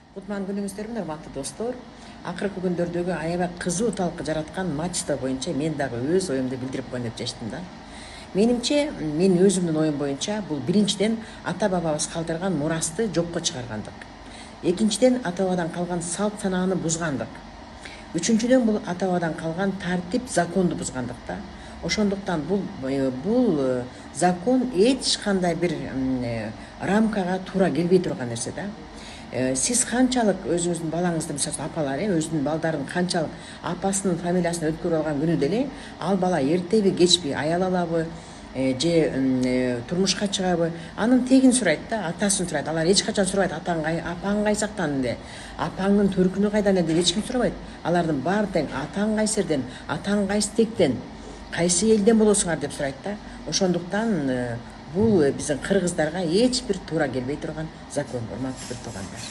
Кутман күнүңүздөр, урматтуу достор. Акыркы күндөрдөгү аябай кызуу талкы жараткан матчта боюнча мен дагы өз оюмду билдирип коеюн деп чечтим да. Менимче, мен өзүмдүн оюм боюнча бул биринчиден ата бабабыз калтырган мурасты жокко чыгаргандык. Экинчиден, ата бабадан калган салт санааны бузгандык. Үчүнчүдөн, бул ата бабадан калган тартип, законду бузгандык да. Ошондуктан бул закон эч кандай бир рамкага туура келбей турган нерсе да. Сиз канчалык өзүңүздүн балаңызды, мисалы апалар, өзүнүн балдарын канчалык апасынын фамилиясын өткөрүп алган күнү деле ал бала эртеби кечпи аял алабы, же турмушка чыгабы, анын тегин сурайт да, атасын сурайт. Алар эч качан сурабайт, апаң кайсактан де, апаңдын төркүнү кайдан деп эч ким сурабайт. Алардын баары тең, атаң кайсы жерден, атаң кайсы тектен, кайсы элден болосуңар деп сурайт да. Ошондуктан бул биздин кыргыздарга эч бир туура келбей турган закон, урматтуу бир туугандар.